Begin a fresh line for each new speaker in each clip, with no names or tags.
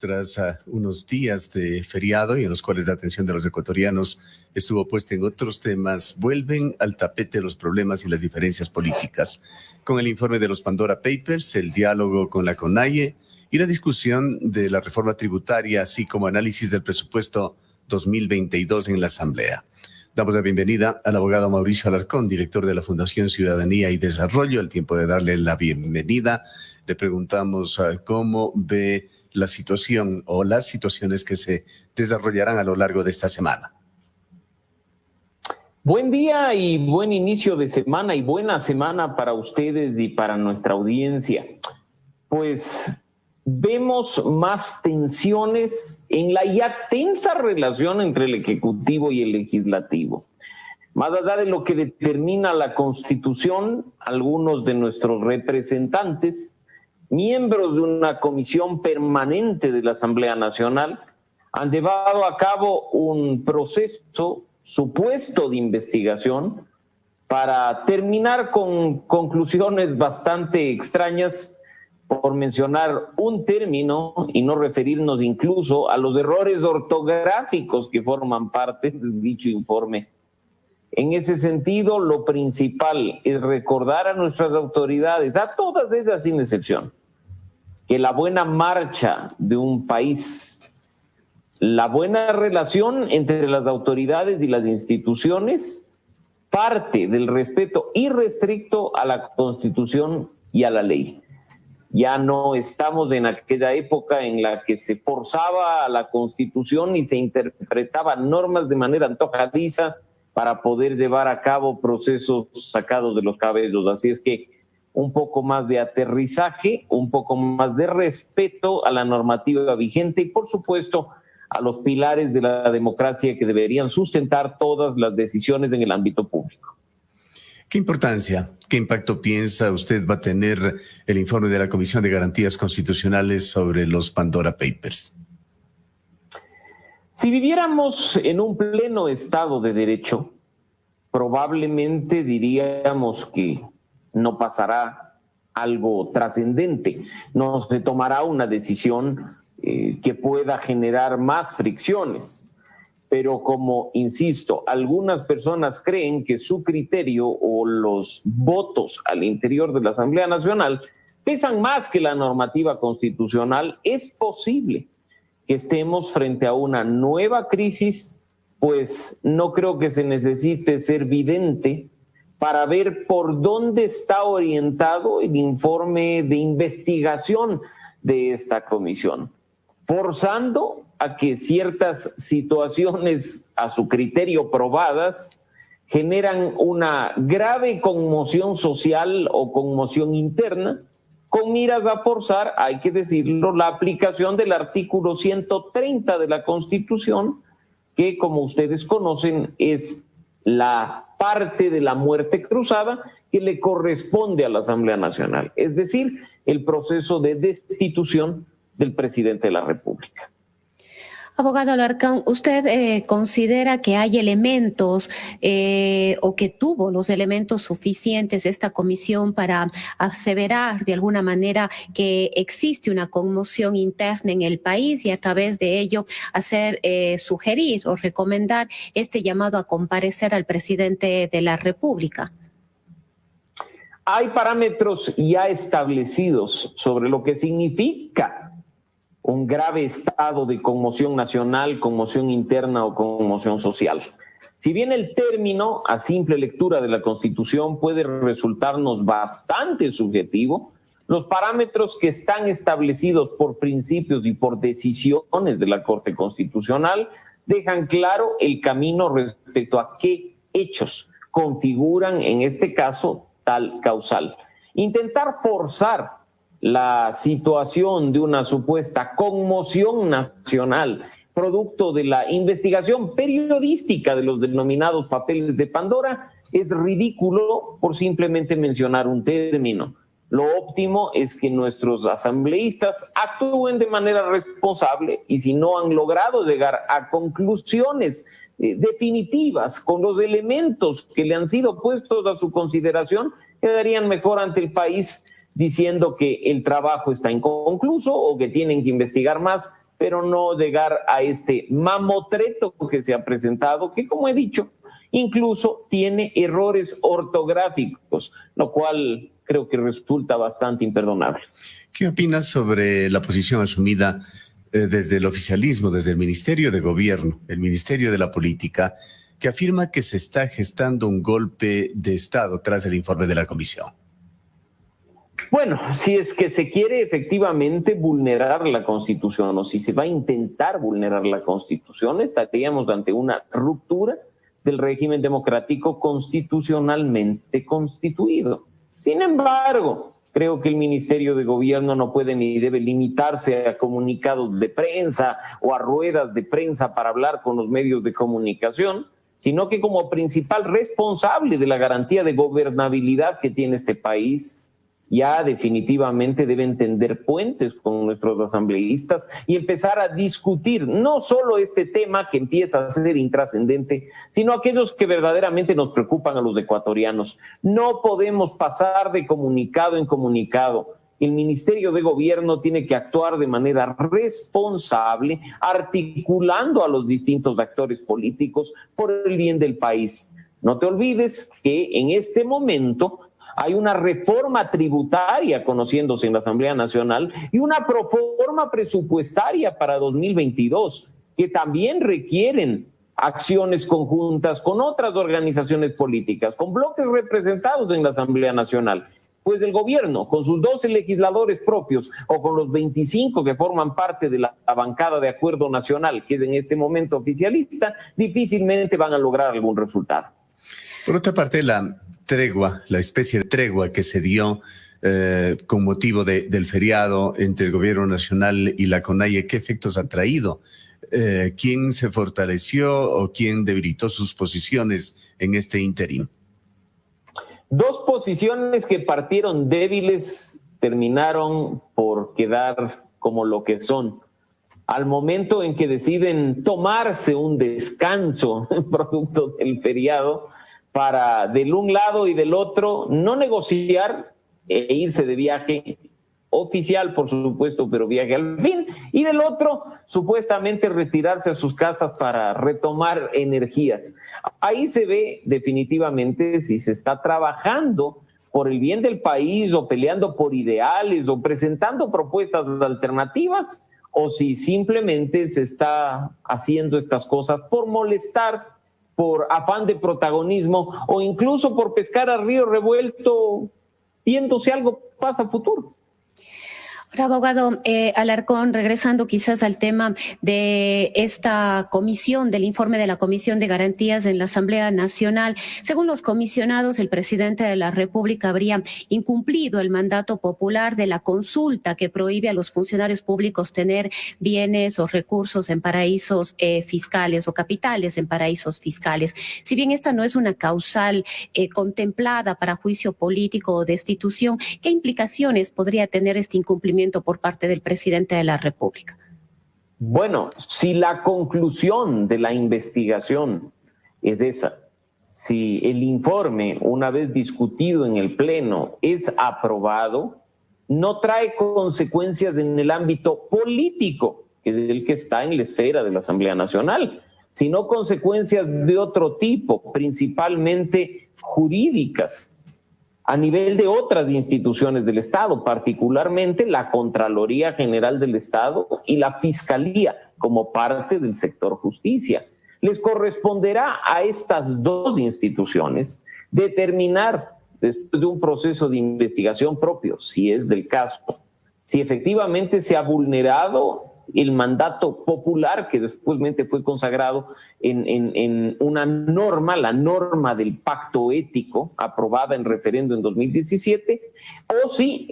Tras unos días de feriado y en los cuales la atención de los ecuatorianos estuvo puesta en otros temas, vuelven al tapete los problemas y las diferencias políticas. Con el informe de los Pandora Papers, el diálogo con la CONAIE y la discusión de la reforma tributaria, así como análisis del presupuesto 2022 en la Asamblea. Damos la bienvenida al abogado Mauricio Alarcón, director de la Fundación Ciudadanía y Desarrollo. Al tiempo de darle la bienvenida, le preguntamos cómo ve la situación o las situaciones que se desarrollarán a lo largo de esta semana.
Buen día y buen inicio de semana y buena semana para ustedes y para nuestra audiencia. Pues vemos más tensiones en la ya tensa relación entre el Ejecutivo y el Legislativo. Más allá de lo que determina la Constitución, algunos de nuestros representantes, miembros de una comisión permanente de la Asamblea Nacional, han llevado a cabo un proceso supuesto de investigación para terminar con conclusiones bastante extrañas, por mencionar un término y no referirnos incluso a los errores ortográficos que forman parte de dicho informe. En ese sentido, lo principal es recordar a nuestras autoridades, a todas ellas sin excepción, que la buena marcha de un país, la buena relación entre las autoridades y las instituciones, parte del respeto irrestricto a la Constitución y a la ley. Ya no estamos en aquella época en la que se forzaba a la Constitución y se interpretaban normas de manera antojadiza para poder llevar a cabo procesos sacados de los cabellos. Así es que un poco más de aterrizaje, un poco más de respeto a la normativa vigente y, por supuesto, a los pilares de la democracia que deberían sustentar todas las decisiones en el ámbito público.
¿Qué importancia, qué impacto piensa usted va a tener el informe de la Comisión de Garantías Constitucionales sobre los Pandora Papers?
Si viviéramos en un pleno Estado de Derecho, probablemente diríamos que no pasará algo trascendente, no se tomará una decisión que pueda generar más fricciones. Pero como, insisto, algunas personas creen que su criterio o los votos al interior de la Asamblea Nacional pesan más que la normativa constitucional, es posible que estemos frente a una nueva crisis, pues no creo que se necesite ser vidente para ver por dónde está orientado el informe de investigación de esta comisión, forzando a que ciertas situaciones a su criterio probadas generan una grave conmoción social o conmoción interna, con miras a forzar, hay que decirlo, la aplicación del artículo 130 de la Constitución, que como ustedes conocen es la parte de la muerte cruzada que le corresponde a la Asamblea Nacional, es decir, el proceso de destitución del presidente de la República.
Abogado Alarcón, ¿usted considera que hay elementos o que tuvo los elementos suficientes esta comisión para aseverar de alguna manera que existe una conmoción interna en el país y a través de ello hacer sugerir o recomendar este llamado a comparecer al presidente de la República?
Hay parámetros ya establecidos sobre lo que significa un grave estado de conmoción nacional, conmoción interna o conmoción social. Si bien el término, a simple lectura de la Constitución, puede resultarnos bastante subjetivo, los parámetros que están establecidos por principios y por decisiones de la Corte Constitucional dejan claro el camino respecto a qué hechos configuran, en este caso, tal causal. Intentar forzar la situación de una supuesta conmoción nacional, producto de la investigación periodística de los denominados papeles de Pandora, es ridículo por simplemente mencionar un término. Lo óptimo es que nuestros asambleístas actúen de manera responsable y si no han logrado llegar a conclusiones definitivas con los elementos que le han sido puestos a su consideración, quedarían mejor ante el país diciendo que el trabajo está inconcluso o que tienen que investigar más pero no llegar a este mamotreto que se ha presentado, que como he dicho, incluso tiene errores ortográficos, lo cual creo que resulta bastante imperdonable.
¿Qué opinas sobre la posición asumida desde el oficialismo, desde el Ministerio de Gobierno, el Ministerio de la Política, que afirma que se está gestando un golpe de Estado tras el informe de la comisión?
Bueno, si es que se quiere efectivamente vulnerar la Constitución o si se va a intentar vulnerar la Constitución, estaríamos ante una ruptura del régimen democrático constitucionalmente constituido. Sin embargo, creo que el Ministerio de Gobierno no puede ni debe limitarse a comunicados de prensa o a ruedas de prensa para hablar con los medios de comunicación, sino que como principal responsable de la garantía de gobernabilidad que tiene este país, ya definitivamente deben tender puentes con nuestros asambleístas y empezar a discutir no solo este tema que empieza a ser intrascendente, sino aquellos que verdaderamente nos preocupan a los ecuatorianos. No podemos pasar de comunicado en comunicado. El Ministerio de Gobierno tiene que actuar de manera responsable, articulando a los distintos actores políticos por el bien del país. No te olvides que en este momento hay una reforma tributaria conociéndose en la Asamblea Nacional y una proforma presupuestaria para 2022 que también requieren acciones conjuntas con otras organizaciones políticas, con bloques representados en la Asamblea Nacional. Pues el gobierno, con sus 12 legisladores propios o con los 25 que forman parte de la bancada de acuerdo nacional, que es en este momento oficialista, difícilmente van a lograr algún resultado.
Por otra parte, la especie de tregua que se dio con motivo del feriado entre el gobierno nacional y la CONAIE, ¿qué efectos ha traído? ¿Quién se fortaleció o quién debilitó sus posiciones en este interín?
Dos posiciones que partieron débiles terminaron por quedar como lo que son. Al momento en que deciden tomarse un descanso producto del feriado, para del un lado y del otro no negociar e irse de viaje oficial, por supuesto, pero viaje al fin, y del otro supuestamente retirarse a sus casas para retomar energías. Ahí se ve definitivamente si se está trabajando por el bien del país o peleando por ideales o presentando propuestas alternativas, o si simplemente se está haciendo estas cosas por molestar, por afán de protagonismo o incluso por pescar a río revuelto, viendo si algo pasa a futuro.
Ahora, abogado Alarcón, regresando quizás al tema de esta comisión, del informe de la Comisión de Garantías en la Asamblea Nacional. Según los comisionados, el presidente de la República habría incumplido el mandato popular de la consulta que prohíbe a los funcionarios públicos tener bienes o recursos en paraísos fiscales o capitales en paraísos fiscales. Si bien esta no es una causal contemplada para juicio político o destitución, ¿qué implicaciones podría tener este incumplimiento por parte del presidente de la República?
Bueno, si la conclusión de la investigación es esa, si el informe, una vez discutido en el Pleno, es aprobado, no trae consecuencias en el ámbito político, que es el que está en la esfera de la Asamblea Nacional, sino consecuencias de otro tipo, principalmente jurídicas, a nivel de otras instituciones del Estado, particularmente la Contraloría General del Estado y la Fiscalía como parte del sector justicia. Les corresponderá a estas dos instituciones determinar, después de un proceso de investigación propio, si es del caso, si efectivamente se ha vulnerado el mandato popular que después fue consagrado en una norma, la norma del pacto ético aprobada en referendo en 2017, o si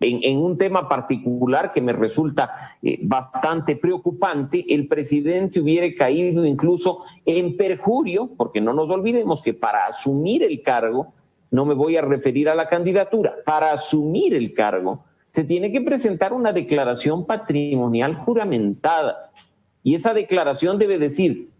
en un tema particular que me resulta bastante preocupante, el presidente hubiera caído incluso en perjurio, porque no nos olvidemos que para asumir el cargo, no me voy a referir a la candidatura, para asumir el cargo, se tiene que presentar una declaración patrimonial juramentada y esa declaración debe decir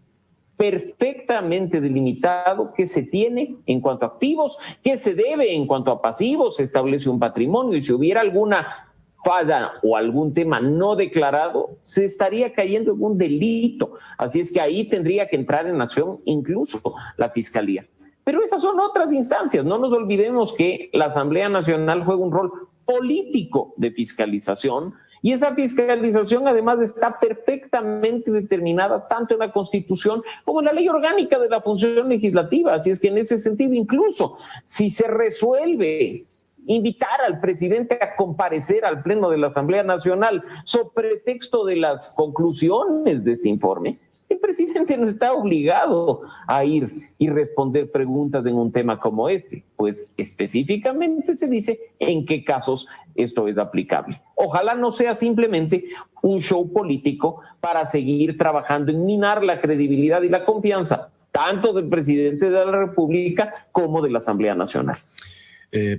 perfectamente delimitado qué se tiene en cuanto a activos, qué se debe en cuanto a pasivos, se establece un patrimonio y si hubiera alguna falla o algún tema no declarado, se estaría cayendo en un delito. Así es que ahí tendría que entrar en acción incluso la Fiscalía. Pero esas son otras instancias. No nos olvidemos que la Asamblea Nacional juega un rol político de fiscalización, y esa fiscalización además está perfectamente determinada tanto en la Constitución como en la Ley Orgánica de la Función Legislativa. Así es que en ese sentido, incluso si se resuelve invitar al presidente a comparecer al Pleno de la Asamblea Nacional sobre pretexto de las conclusiones de este informe, el presidente no está obligado a ir y responder preguntas en un tema como este, pues específicamente se dice en qué casos esto es aplicable. Ojalá no sea simplemente un show político para seguir trabajando en minar la credibilidad y la confianza tanto del presidente de la República como de la Asamblea Nacional.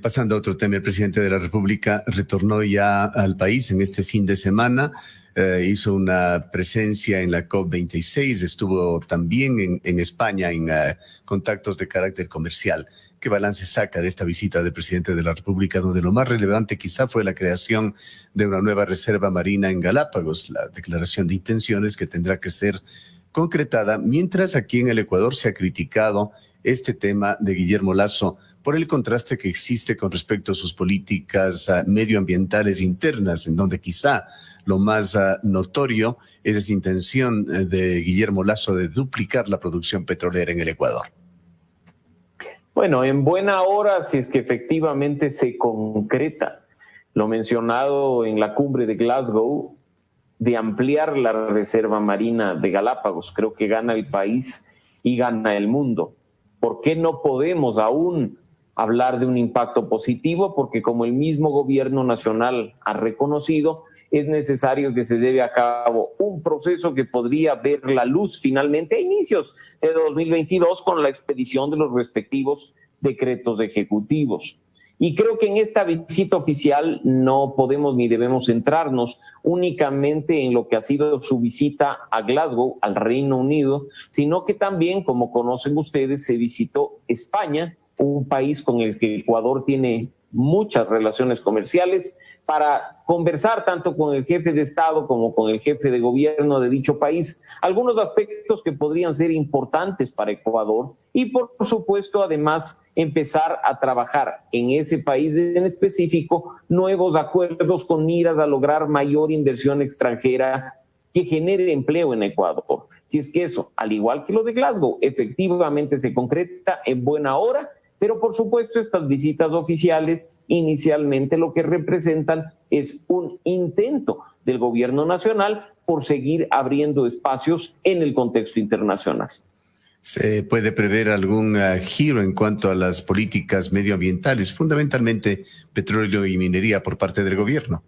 Pasando a otro tema, el presidente de la República retornó ya al país en este fin de semana. Hizo una presencia en la COP26, estuvo también en España en contactos de carácter comercial. ¿Qué balance saca de esta visita del presidente de la República, donde lo más relevante quizá fue la creación de una nueva reserva marina en Galápagos, la declaración de intenciones que tendrá que ser concretada, mientras aquí en el Ecuador se ha criticado este tema de Guillermo Lasso por el contraste que existe con respecto a sus políticas medioambientales internas, en donde quizá lo más notorio es esa intención de Guillermo Lasso de duplicar la producción petrolera en el Ecuador.
Bueno, en buena hora, si es que efectivamente se concreta lo mencionado en la cumbre de Glasgow, de ampliar la reserva marina de Galápagos. Creo que gana el país y gana el mundo. ¿Por qué no podemos aún hablar de un impacto positivo? Porque como el mismo gobierno nacional ha reconocido, es necesario que se lleve a cabo un proceso que podría ver la luz finalmente a inicios de 2022 con la expedición de los respectivos decretos ejecutivos. Y creo que en esta visita oficial no podemos ni debemos centrarnos únicamente en lo que ha sido su visita a Glasgow, al Reino Unido, sino que también, como conocen ustedes, se visitó España, un país con el que Ecuador tiene muchas relaciones comerciales, para conversar tanto con el jefe de Estado como con el jefe de gobierno de dicho país algunos aspectos que podrían ser importantes para Ecuador y, por supuesto, además, empezar a trabajar en ese país en específico nuevos acuerdos con miras a lograr mayor inversión extranjera que genere empleo en Ecuador. Si es que eso, al igual que lo de Glasgow, efectivamente se concreta en buena hora, pero por supuesto estas visitas oficiales inicialmente lo que representan es un intento del gobierno nacional por seguir abriendo espacios en el contexto internacional.
¿Se puede prever algún giro en cuanto a las políticas medioambientales, fundamentalmente petróleo y minería por parte del gobierno?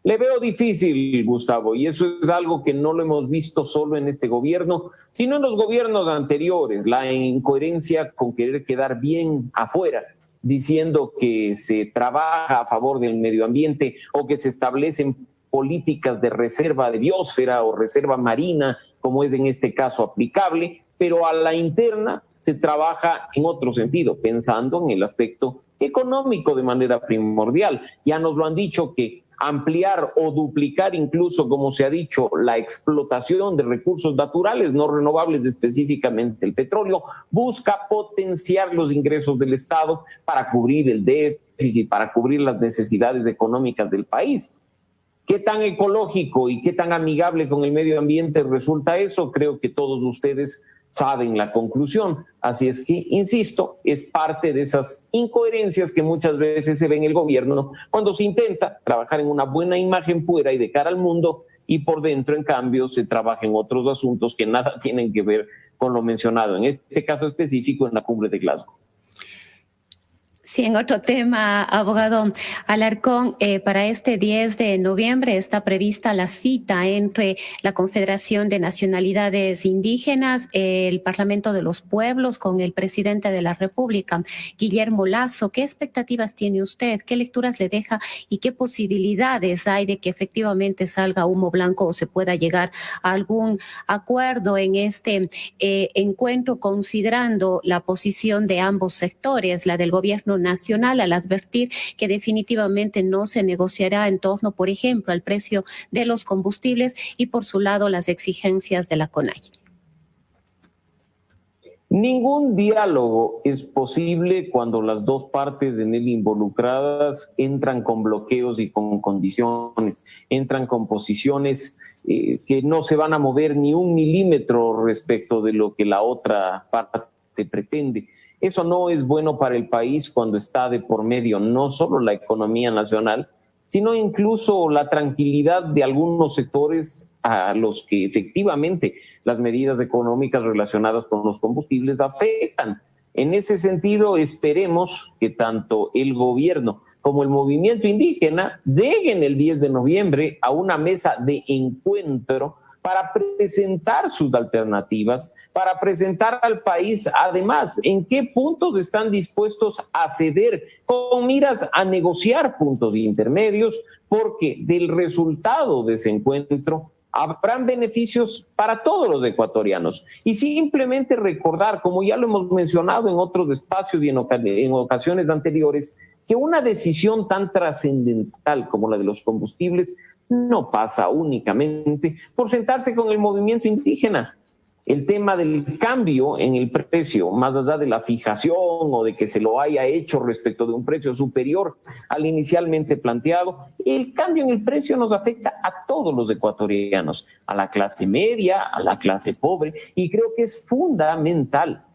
Le veo difícil, Gustavo, y eso es algo que no lo hemos visto solo en este gobierno, sino en los gobiernos anteriores, la incoherencia con querer quedar bien afuera, diciendo que se trabaja a favor del medio ambiente o que se establecen políticas de reserva de biosfera o reserva marina, como es en este caso aplicable, pero a la interna se trabaja en otro sentido, pensando en el aspecto económico de manera primordial. Ya nos lo han dicho que ampliar o duplicar incluso, como se ha dicho, la explotación de recursos naturales no renovables, específicamente el petróleo, busca potenciar los ingresos del Estado para cubrir el déficit, para cubrir las necesidades económicas del país. ¿Qué tan ecológico y qué tan amigable con el medio ambiente resulta eso? Creo que todos ustedes saben la conclusión. Así es que, insisto, es parte de esas incoherencias que muchas veces se ve en el gobierno cuando se intenta trabajar en una buena imagen fuera y de cara al mundo y por dentro, en cambio, se trabaja en otros asuntos que nada tienen que ver con lo mencionado, en este caso específico en la cumbre de Glasgow.
Sí, en otro tema, abogado Alarcón, para este 10 de noviembre está prevista la cita entre la Confederación de Nacionalidades Indígenas, el Parlamento de los Pueblos, con el presidente de la República, Guillermo Lasso. ¿Qué expectativas tiene usted? ¿Qué lecturas le deja? ¿Y qué posibilidades hay de que efectivamente salga humo blanco o se pueda llegar a algún acuerdo en este encuentro, considerando la posición de ambos sectores, la del gobierno nacional al advertir que definitivamente no se negociará en torno, por ejemplo, al precio de los combustibles y por su lado las exigencias de la CONAIE.
Ningún diálogo es posible cuando las dos partes en él involucradas entran con bloqueos y con condiciones, entran con posiciones que no se van a mover ni un milímetro respecto de lo que la otra parte pretende. Eso no es bueno para el país cuando está de por medio no solo la economía nacional, sino incluso la tranquilidad de algunos sectores a los que efectivamente las medidas económicas relacionadas con los combustibles afectan. En ese sentido, esperemos que tanto el gobierno como el movimiento indígena lleguen el 10 de noviembre a una mesa de encuentro para presentar sus alternativas, para presentar al país, además, en qué puntos están dispuestos a ceder con miras a negociar puntos intermedios, porque del resultado de ese encuentro habrán beneficios para todos los ecuatorianos. Y simplemente recordar, como ya lo hemos mencionado en otros espacios y en ocasiones anteriores, que una decisión tan trascendental como la de los combustibles no pasa únicamente por sentarse con el movimiento indígena. El tema del cambio en el precio, más allá de la fijación o de que se lo haya hecho respecto de un precio superior al inicialmente planteado, el cambio en el precio nos afecta a todos los ecuatorianos, a la clase media, a la clase pobre, y creo que es fundamental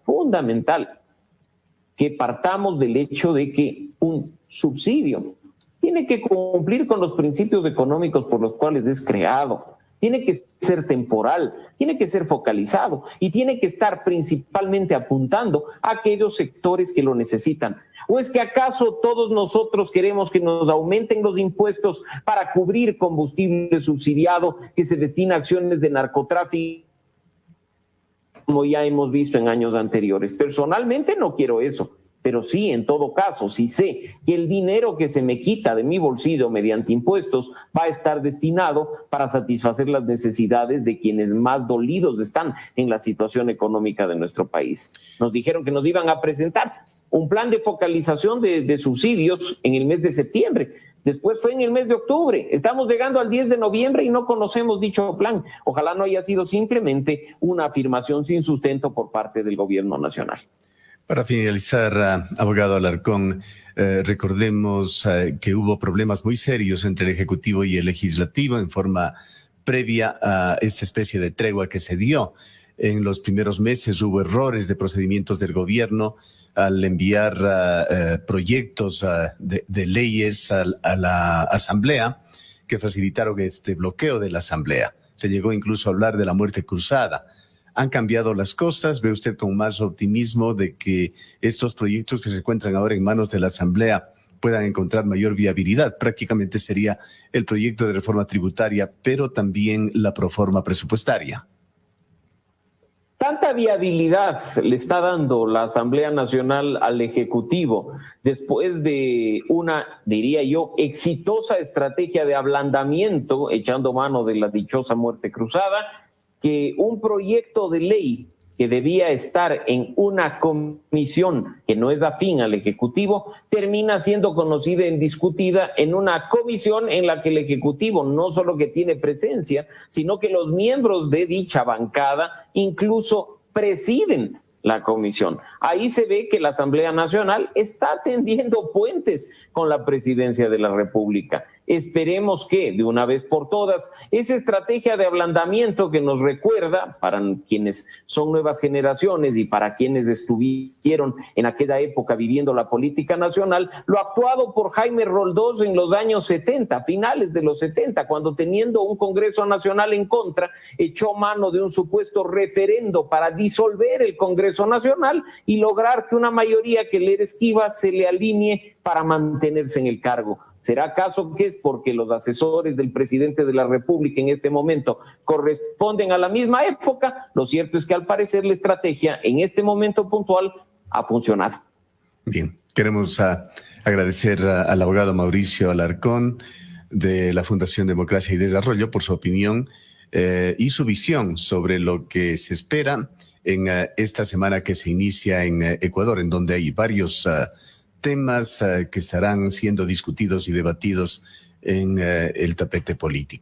que partamos del hecho de que un subsidio tiene que cumplir con los principios económicos por los cuales es creado. Tiene que ser temporal, tiene que ser focalizado y tiene que estar principalmente apuntando a aquellos sectores que lo necesitan. ¿O es que acaso todos nosotros queremos que nos aumenten los impuestos para cubrir combustible subsidiado que se destina a acciones de narcotráfico, como ya hemos visto en años anteriores? Personalmente no quiero eso. Pero sí, en todo caso, si sé que el dinero que se me quita de mi bolsillo mediante impuestos va a estar destinado para satisfacer las necesidades de quienes más dolidos están en la situación económica de nuestro país. Nos dijeron que nos iban a presentar un plan de focalización de subsidios en el mes de septiembre. Después fue en el mes de octubre. Estamos llegando al 10 de noviembre y no conocemos dicho plan. Ojalá no haya sido simplemente una afirmación sin sustento por parte del gobierno nacional.
Para finalizar, abogado Alarcón, recordemos que hubo problemas muy serios entre el Ejecutivo y el Legislativo en forma previa a esta especie de tregua que se dio. En los primeros meses hubo errores de procedimientos del gobierno al enviar proyectos de leyes a la Asamblea que facilitaron este bloqueo de la Asamblea. Se llegó incluso a hablar de la muerte cruzada. ¿Han cambiado las cosas? ¿Ve usted con más optimismo de que estos proyectos que se encuentran ahora en manos de la Asamblea puedan encontrar mayor viabilidad? Prácticamente sería el proyecto de reforma tributaria, pero también la proforma presupuestaria.
Tanta viabilidad le está dando la Asamblea Nacional al Ejecutivo después de una, diría yo, exitosa estrategia de ablandamiento, echando mano de la dichosa muerte cruzada, que un proyecto de ley que debía estar en una comisión que no es afín al Ejecutivo, termina siendo conocida y discutida en una comisión en la que el Ejecutivo no solo que tiene presencia, sino que los miembros de dicha bancada incluso presiden la comisión. Ahí se ve que la Asamblea Nacional está tendiendo puentes con la Presidencia de la República. Esperemos que, de una vez por todas, esa estrategia de ablandamiento que nos recuerda, para quienes son nuevas generaciones y para quienes estuvieron en aquella época viviendo la política nacional, lo actuado por Jaime Roldós en los años 70, finales de los 70, cuando teniendo un Congreso Nacional en contra, echó mano de un supuesto referendo para disolver el Congreso Nacional y lograr que una mayoría que le era esquiva se le alinee para mantenerse en el cargo. ¿Será acaso que es porque los asesores del presidente de la República en este momento corresponden a la misma época? Lo cierto es que al parecer la estrategia en este momento puntual ha funcionado.
Bien, queremos agradecer al abogado Mauricio Alarcón de la Fundación Democracia y Desarrollo por su opinión y su visión sobre lo que se espera en esta semana que se inicia en Ecuador, en donde hay varios temas que estarán siendo discutidos y debatidos en el tapete político.